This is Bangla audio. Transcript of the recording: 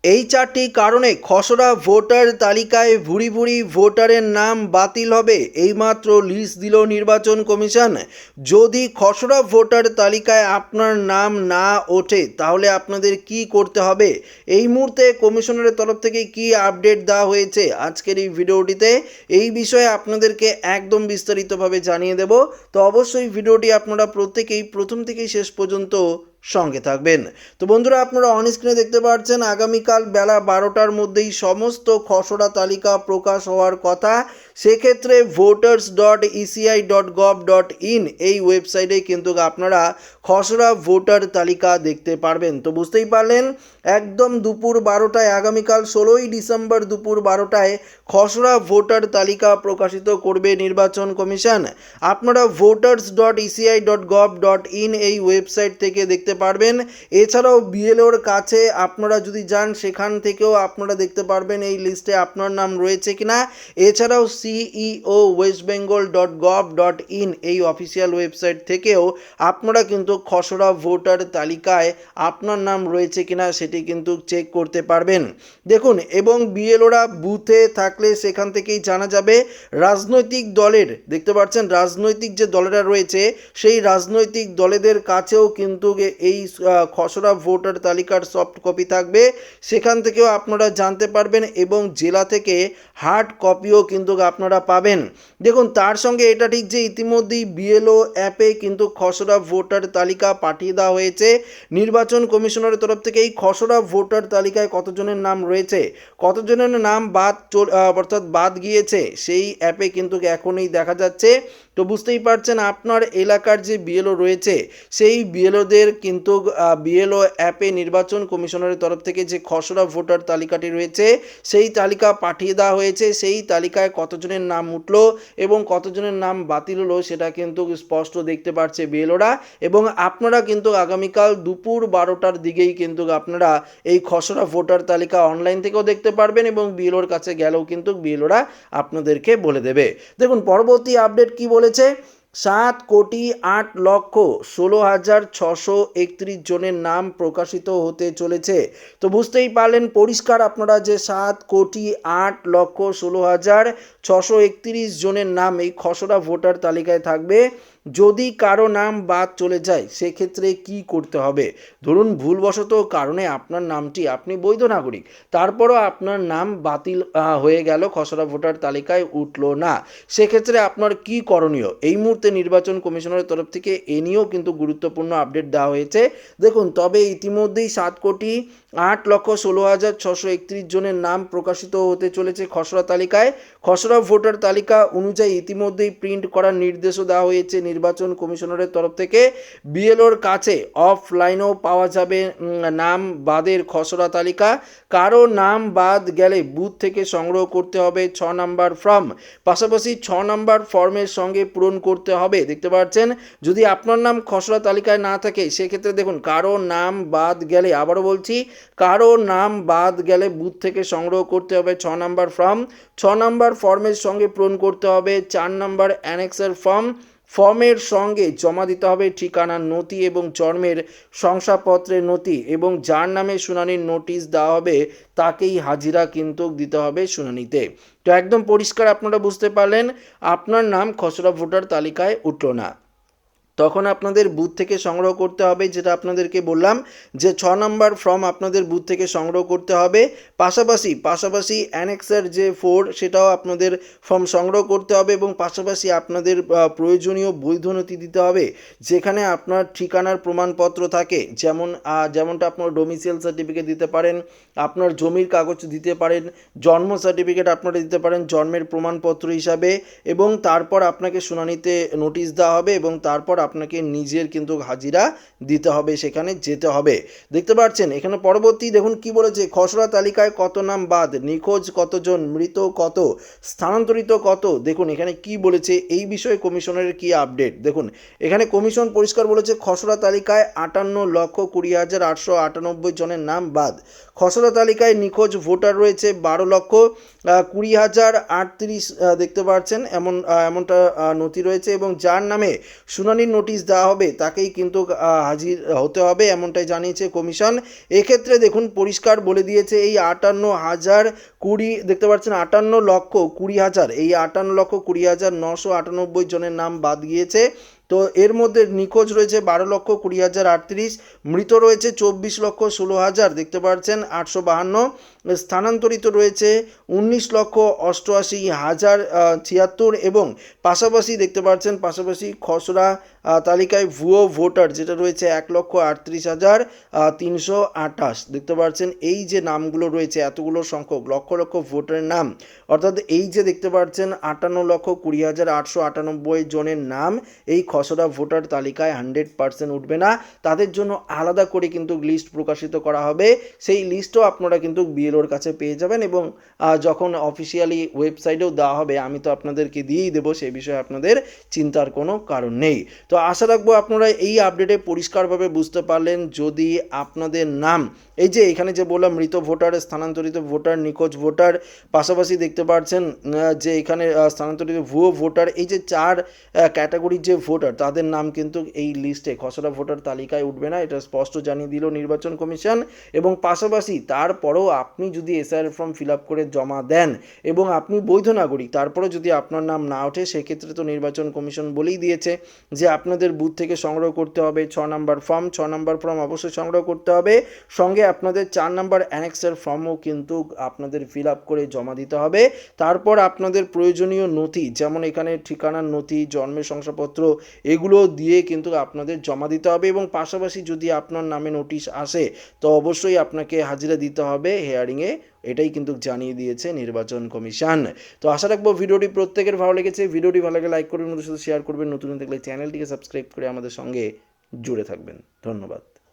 এই চারটি কারণে খসড়া ভোটার তালিকায় ভুরি ভুরি ভোটারের নাম বাতিল হবে, এইমাত্র লিস্ট দিল নির্বাচন কমিশন। যদি খসড়া ভোটার তালিকায় আপনার নাম না ওঠে তাহলে আপনাদের কি করতে হবে, এই মুহূর্তে কমিশনের তরফ থেকে কি আপডেট দেওয়া হয়েছে আজকের এই ভিডিওটিতে এই বিষয়ে আপনাদেরকে একদম বিস্তারিতভাবে জানিয়ে দেব। তো অবশ্যই ভিডিওটি আপনারা প্রত্যেকেই প্রথম থেকেই শেষ পর্যন্ত সঙ্গে থাকবেন। তো বন্ধুরা, আপনারা অন স্ক্রিনে দেখতে পাচ্ছেন আগামীকাল বেলা 12টার মধ্যেই সমস্ত খসড়া তালিকা প্রকাশ হওয়ার কথা। সেক্ষেত্রে voters.eci.gov.in এই ওয়েবসাইটে কিন্তু আপনারা খসড়া ভোটার তালিকা দেখতে পারবেন। তো বুঝতেই পারলেন, একদম দুপুর 12টায় আগামীকাল 16ই ডিসেম্বর দুপুর 12টায় খসড়া ভোটার তালিকা প্রকাশিত করবে নির্বাচন কমিশন। আপনারা voters.eci.gov.in এই ওয়েবসাইট থেকে দেখতে পারবেন। এছাড়াও বিএলওর কাছে আপনারা যদি যান সেখান থেকেও আপনারা দেখতে পারবেন এই লিস্টে আপনার নাম রয়েছে কিনা। এছাড়াও সিইও westbengal.gov.in এই অফিসিয়াল ওয়েবসাইট থেকেও আপনারা কিন্তু খসড়া ভোটার তালিকায় আপনার নাম রয়েছে কিনা সেটি কিন্তু চেক করতে পারবেন। দেখুন, এবং বিএলওরা বুথে থাকলে সেখান থেকেই জানা যাবে। রাজনৈতিক দলের দেখতে পাচ্ছেন রাজনৈতিক যে দলেরা রয়েছে সেই রাজনৈতিক দলেদের কাছেও কিন্তু এই খসড়া ভোটার তালিকার সফট কপি থাকবে, সেখান থেকেও আপনারা জানতে পারবেন এবং জেলা থেকে হার্ড কপিও কিন্তু আপনারা পাবেন। দেখুন, তার সঙ্গে এটা ঠিক যে ইতিমধ্যেই বিএলও অ্যাপে কিন্তু খসড়া ভোটার তালিকা পাঠিয়ে দেওয়া হয়েছে নির্বাচন কমিশনের তরফ থেকে। এই খসড়া ভোটার তালিকায় কতজনের নাম রয়েছে, কতজনের নাম বাদ গিয়েছে সেই অ্যাপে কিন্তু এখনই দেখা যাচ্ছে। তো বুঝতেই পারছেন, আপনার এলাকার যে বিএলও রয়েছে সেই বিএলওদের কিন্তু বিএলও অ্যাপে নির্বাচন কমিশনের তরফ থেকে যে খসড়া ভোটার তালিকাটি রয়েছে সেই তালিকা পাঠিয়ে দেওয়া হয়েছে। সেই তালিকায় কতজনের নাম উঠলো এবং কতজনের নাম বাতিল হলো সেটা কিন্তু স্পষ্ট দেখতে পাচ্ছে বিএলওরা। এবং আপনারা কিন্তু আগামীকাল দুপুর 12টার দিকেই কিন্তু আপনারা এই খসড়া ভোটার তালিকা অনলাইন থেকেও দেখতে পারবেন এবং বিএলওর কাছে গেলেও কিন্তু বিএলওরা আপনাদেরকে বলে দেবে। দেখুন, পরবর্তী আপডেট কি বলেছে। 7,08,16,631 জনের নাম প্রকাশিত হতে চলেছে। তো বুঝতেই পারলেন পরিষ্কার আপনারা যে 7,08,16,631 জনের নাম এই খসড়া ভোটার তালিকায় থাকবে। যদি কারো নাম বাদ চলে যায় সেক্ষেত্রে কি করতে হবে। ধরুন ভুলবশত কারণে আপনার নামটি, আপনি বৈধ নাগরিক, তারপরও আপনার নাম বাতিল হয়ে গেল, খসড়া ভোটার তালিকায় উঠলো না, সেক্ষেত্রে আপনার কি করণীয় এই মুহূর্তে নির্বাচন কমিশনের তরফ থেকে এ নিয়েও কিন্তু গুরুত্বপূর্ণ আপডেট দেওয়া হয়েছে। দেখুন, তবে ইতিমধ্যেই 7,08,16,631 জনের নাম প্রকাশিত হতে চলেছে খসড়া তালিকায়। খসড়া ভোটার তালিকা অনুযায়ী ইতিমধ্যেই প্রিন্ট করার নির্দেশও দেওয়া হয়েছে নির্বাচন কমিশনারের তরফ থেকে। বিএলওর কাছে অফলাইনেও পাওয়া যাবে নাম বাদের খসড়া তালিকা। কারো নাম বাদ গেলে বুথ থেকে সংগ্রহ করতে হবে 6 নম্বর ফর্ম, পাশাপাশি 6 নম্বর ফর্মের সঙ্গে পূরণ করতে হবে। দেখতে পাচ্ছেন, যদি আপনার নাম খসড়া তালিকায় না থাকে সেক্ষেত্রে দেখুন, কারো নাম বাদ গেলে, আবারও বলছি, কারো নাম বাদ গেলে বুথ থেকে সংগ্রহ করতে হবে 6 নম্বর ফর্ম, 6 নম্বর ফর্মের সঙ্গে পূরণ করতে হবে 4 নম্বর অ্যানেক্সের ফর্ম। ফর্মের সঙ্গে জমা দিতে হবে ঠিকানার নথি এবং জন্মের শংসাপত্রের নথি, এবং যার নামে শুনানির নোটিশ দেওয়া হবে তাকেই হাজিরা কিন্তু দিতে হবে শুনানিতে। তো একদম পরিষ্কার আপনারা বুঝতে পারলেন, আপনার নাম খসড়া ভোটার তালিকায় উঠল না, তখন আপনাদের বুথ থেকে সংগ্রহ করতে হবে, যেটা আপনাদেরকে বললাম যে 6 নম্বর ফর্ম আপনাদের বুথ থেকে সংগ্রহ করতে হবে। পাশাপাশি অ্যানেক্সের যে 4 সেটাও আপনাদের ফর্ম সংগ্রহ করতে হবে এবং পাশাপাশি আপনাদের প্রয়োজনীয় বৈধ নথি দিতে হবে, যেখানে আপনার ঠিকানার প্রমাণপত্র থাকে, যেমনটা আপনার ডোমিসাইল সার্টিফিকেট দিতে পারেন, আপনার জমির কাগজ দিতে পারেন, জন্ম সার্টিফিকেট আপনারা দিতে পারেন জন্মের প্রমাণপত্র হিসাবে, এবং তারপর আপনাকে শুনানিতে নোটিশ দেওয়া হবে এবং তারপর আপনাকে নিজের কিন্তু হাজিরা দিতে হবে, সেখানে যেতে হবে। দেখতে পাচ্ছেন এখানে পরবর্তী দেখুন কি বলেছে, খসড়া তালিকায় কত নাম বাদ, নিখোঁজ কতজন, মৃত কত, স্থানান্তরিত কত। দেখুন এখানে কি বলেছে, এই বিষয়ে কমিশনের কি আপডেট। দেখুন এখানে কমিশন পরিষ্কার বলেছে, খসড়া তালিকায় 58,20,898 জনের নাম বাদ। খসড়া তালিকায় নিখোঁজ ভোটার রয়েছে 12,20,038 দেখতে পাচ্ছেন, এমনটা নথি রয়েছে, এবং যার নামে শুনানির নোটিশ দেওয়া হবে তাকেই কিন্তু হাজির হতে হবে, এমনটাই জানিয়েছে কমিশন। এক্ষেত্রে দেখুন পরিষ্কার বলে দিয়েছে এই 58,020 দেখতে পাচ্ছেন 58,20,000, এই 58,20,998 জনের নাম বাদ গিয়েছে। তো এর মধ্যে নিখোঁজ রয়েছে 12,20,038, মৃত রয়েছে 24,16,000 দেখতে পাচ্ছেন 852, স্থানান্তরিত রয়েছে 19,88,076, এবং পাশাপাশি দেখতে পাচ্ছেন পাশাপাশি খসড়া তালিকায় ভুয়ো ভোটার যেটা রয়েছে 1,38,328 দেখতে পাচ্ছেন। এই যে নামগুলো রয়েছে এতগুলো সংখ্যক লক্ষ লক্ষ ভোটারের নাম, অর্থাৎ এই যে দেখতে পাচ্ছেন 58,20,898 জনের নাম এই খসড়া ভোটার তালিকায় 100% উঠবে না, তাদের জন্য আলাদা করে কিন্তু লিস্ট প্রকাশিত করা হবে। সেই লিস্টও আপনারা কিন্তু বিএলওর কাছে পেয়ে যাবেন, এবং যখন অফিসিয়ালি ওয়েবসাইটেও দেওয়া হবে আমি তো আপনাদেরকে দিয়েই দেবো, সেই বিষয়ে আপনাদের চিন্তার কোনো কারণ নেই। তো আশা রাখবো আপনারা এই আপডেটে পরিষ্কারভাবে বুঝতে পারলেন। যদি আপনাদের নাম এই যে এখানে যে বললাম মৃত ভোটার, স্থানান্তরিত ভোটার, নিখোঁজ ভোটার, পাশাপাশি দেখতে পাচ্ছেন যে এখানে স্থানান্তরিত ভুয়ো ভোটার, এই যে 4 ক্যাটাগরির যে ভোটার তাদের নাম কিন্তু এই লিস্টে খসড়া ভোটার তালিকায় উঠবে না, এটা স্পষ্ট জানিয়ে দিল নির্বাচন কমিশন। এবং পাশাপাশি তারপরেও আপনি যদি এসআইআর ফর্ম ফিল আপ করে জমা দেন এবং আপনি বৈধ নাগরিক, তারপরেও যদি আপনার নাম না ওঠে সেক্ষেত্রে তো নির্বাচন কমিশন বলেই দিয়েছে যে আপনাদের বুথ থেকে সংগ্রহ করতে হবে 6 নম্বর ফর্ম, 6 নম্বর ফর্ম অবশ্যই সংগ্রহ করতে হবে, সঙ্গে আপনাদের 4 নম্বর অ্যানেক্সের ফর্মও কিন্তু আপনাদের ফিল আপ করে জমা দিতে হবে। তারপর আপনাদের প্রয়োজনীয় নথি যেমন এখানে ঠিকানার নথি, জন্মের শংসাপত্র, এগুলো দিয়ে কিন্তু আপনাদের জমা দিতে হবে। এবং পাশাপাশি যদি আপনার নামে নোটিশ আসে তো অবশ্যই আপনাকে হাজিরা দিতে হবে হেয়ারিংয়ে, এটাই কিন্তু জানিয়ে দিয়েছে নির্বাচন কমিশন। তো আশা রাখবো ভিডিওটি প্রত্যেকের ভালো লেগেছে। ভিডিওটি ভালো লাগলে লাইক করবেন, সাথে শেয়ার করবেন, নতুন দেখলে চ্যানেলটিকে সাবস্ক্রাইব করে আমাদের সঙ্গে জুড়ে থাকবেন। ধন্যবাদ।